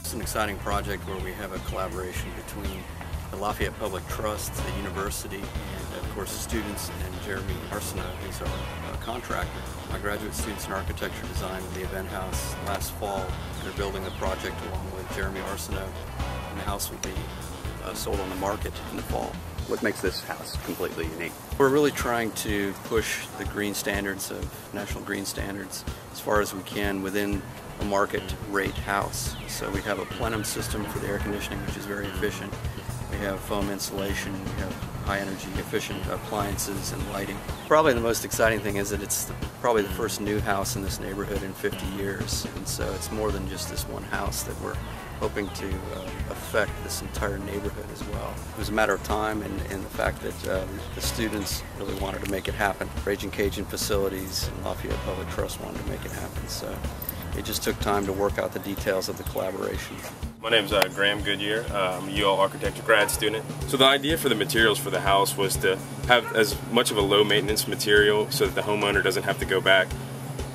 It's an exciting project where we have a collaboration between the Lafayette Public Trust, the university, and of course the students, and Jeremy Arsenault, who's our contractor. My graduate students in architecture designed the event house last fall. They're building the project along with Jeremy Arsenault, and the house will be sold on the market in the fall. What makes this house completely unique? We're really trying to push the green standards of national green standards as far as we can within a market rate house. So we have a plenum system for the air conditioning, which is very efficient. We have foam insulation, we have high energy efficient appliances and lighting. Probably the most exciting thing is that it's probably the first new house in this neighborhood in 50 years. And so it's more than just this one house that we're hoping to affect this entire neighborhood as well. It was a matter of time and the fact that the students really wanted to make it happen. Raging Cajun Facilities and Lafayette Public Trust wanted to make it happen. So it just took time to work out the details of the collaboration. My name is Graham Goodyear. I'm a UL architecture grad student. So the idea for the materials for the house was to have as much of a low maintenance material so that the homeowner doesn't have to go back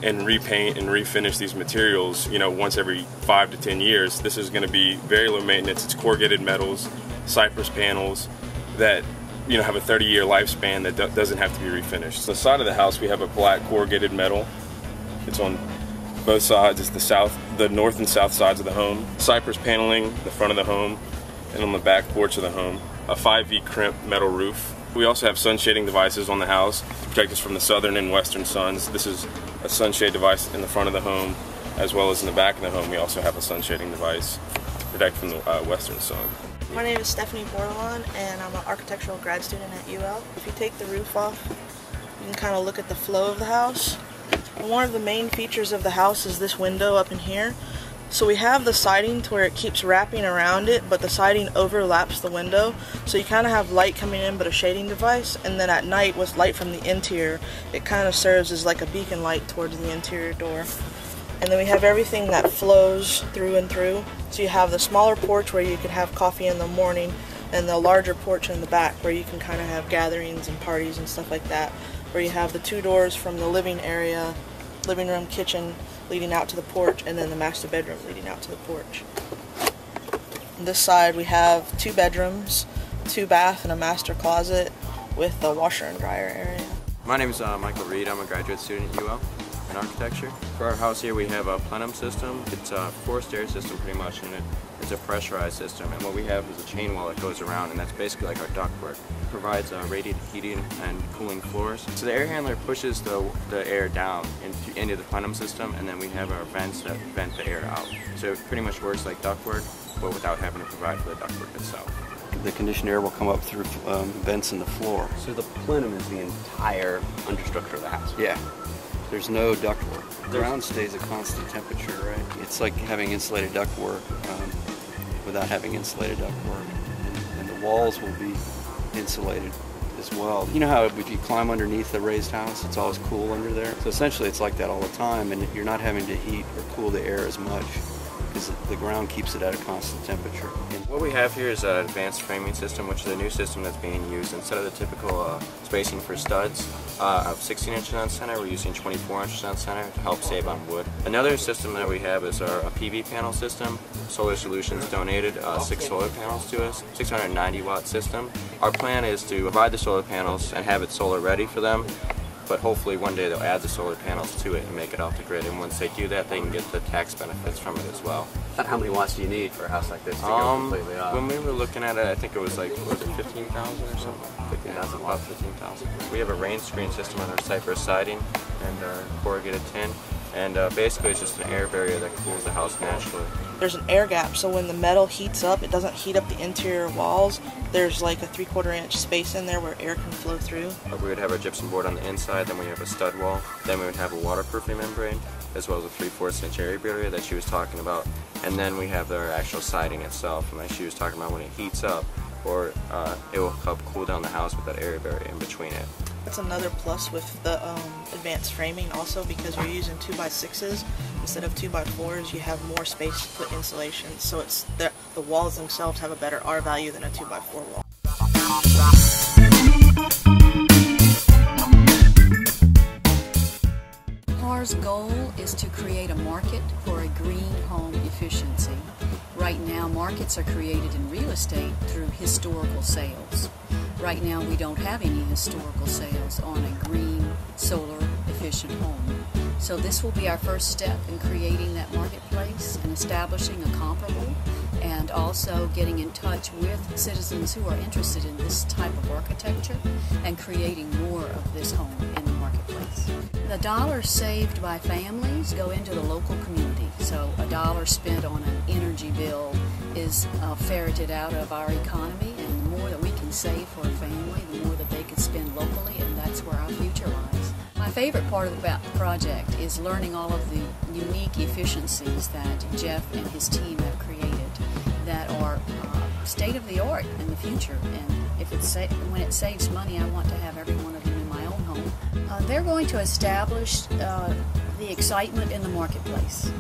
and repaint and refinish these materials, once every 5 to 10 years. This is going to be very low maintenance. It's corrugated metals, cypress panels that have a 30-year lifespan that doesn't have to be refinished. The side of the house, we have a black corrugated metal. It's on both sides. It's the north and south sides of the home. Cypress paneling the front of the home and on the back porch of the home. A 5V crimp metal roof. We also have sun shading devices on the house to protect us from the southern and western suns. This is a sunshade device in the front of the home, as well as in the back of the home. We also have a sun shading device to protect from the western sun. My name is Stephanie Bordelon, and I'm an architectural grad student at UL. If you take the roof off, you can kind of look at the flow of the house. And one of the main features of the house is this window up in here. So we have the siding to where it keeps wrapping around it, but the siding overlaps the window. So you kind of have light coming in, but a shading device. And then at night, with light from the interior, it kind of serves as like a beacon light towards the interior door. And then we have everything that flows through and through. So you have the smaller porch where you could have coffee in the morning, and the larger porch in the back where you can kind of have gatherings and parties and stuff like that. Where you have the 2 doors from the living area, living room, kitchen, leading out to the porch, and then the master bedroom leading out to the porch. On this side we have 2 bedrooms, 2 bath, and a master closet with a washer and dryer area. My name is Michael Reed. I'm a graduate student at UL in architecture. For our house here we have a plenum system. It's a forced air system pretty much, and it's a pressurized system. And what we have is a chain wall that goes around, and that's basically like our ductwork. It provides radiant heating and cooling floors. So the air handler pushes the air down into the plenum system, and then we have our vents that vent the air out. So it pretty much works like ductwork, but without having to provide for the ductwork itself. The conditioned air will come up through vents in the floor. So the plenum is the entire understructure of the house? Yeah. There's no ductwork. The ground stays a constant temperature, right? It's like having insulated ductwork without having insulated ductwork. And the walls will be insulated as well. You know how if you climb underneath a raised house, it's always cool under there? So essentially it's like that all the time, and you're not having to heat or cool the air as much because the ground keeps it at a constant temperature. What we have here is an advanced framing system, which is a new system that's being used. Instead of the typical spacing for studs of 16 inches on center, we're using 24 inches on center to help save on wood. Another system that we have is our PV panel system. Solar Solutions donated 6 solar panels to us, 690 watt system. Our plan is to provide the solar panels and have it solar ready for them, but hopefully one day they'll add the solar panels to it and make it off the grid, and once they do that, they can get the tax benefits from it as well. How many watts do you need for a house like this to go completely off? When we were looking at it, I think it was like, was it 15,000 or something? 15,000, about 15,000. We have a rain screen system on our cypress siding and our corrugated tin, and basically it's just an air barrier that cools the house naturally. There's an air gap, so when the metal heats up, it doesn't heat up the interior walls. There's like a 3/4 inch space in there where air can flow through. We would have our gypsum board on the inside, then we have a stud wall, then we would have a waterproofing membrane, as well as a 3/4 inch area barrier that she was talking about, and then we have our actual siding itself, and like she was talking about, when it heats up, or it will help cool down the house with that area barrier in between it. That's another plus with the advanced framing also, because you're using 2x6s instead of 2x4s. You have more space to put insulation, so it's the walls themselves have a better R value than a 2x4 wall. PAR's goal is to create a market for a green home efficiency. Right now, markets are created in real estate through historical sales. Right now, we don't have any historical sales on a green, solar efficient home. So this will be our first step in creating that marketplace and establishing a comparable, and also getting in touch with citizens who are interested in this type of architecture and creating more of this home in the marketplace. The dollars saved by families go into the local community. So a dollar spent on an energy bill is ferreted out of our economy, and the more that we can save for a family, the more that they can spend locally, and that's where our future lies. My favorite part of the project is learning all of the unique efficiencies that Jeff and his team have created that are state-of-the-art in the future. And when it saves money, I want to have every one of them in my own home. They're going to establish the excitement in the marketplace,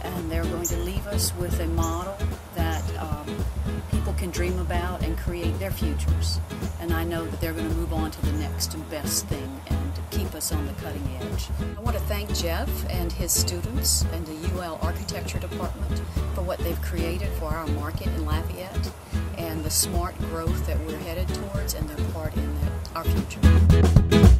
and they're going to leave us with a model that people can dream about and create their futures. And I know that they're going to move on to the next and best thing and keep us on the cutting edge. I want to thank Jeff and his students and the UL Architecture Department for what they've created for our market in Lafayette and the smart growth that we're headed towards and their part in our future.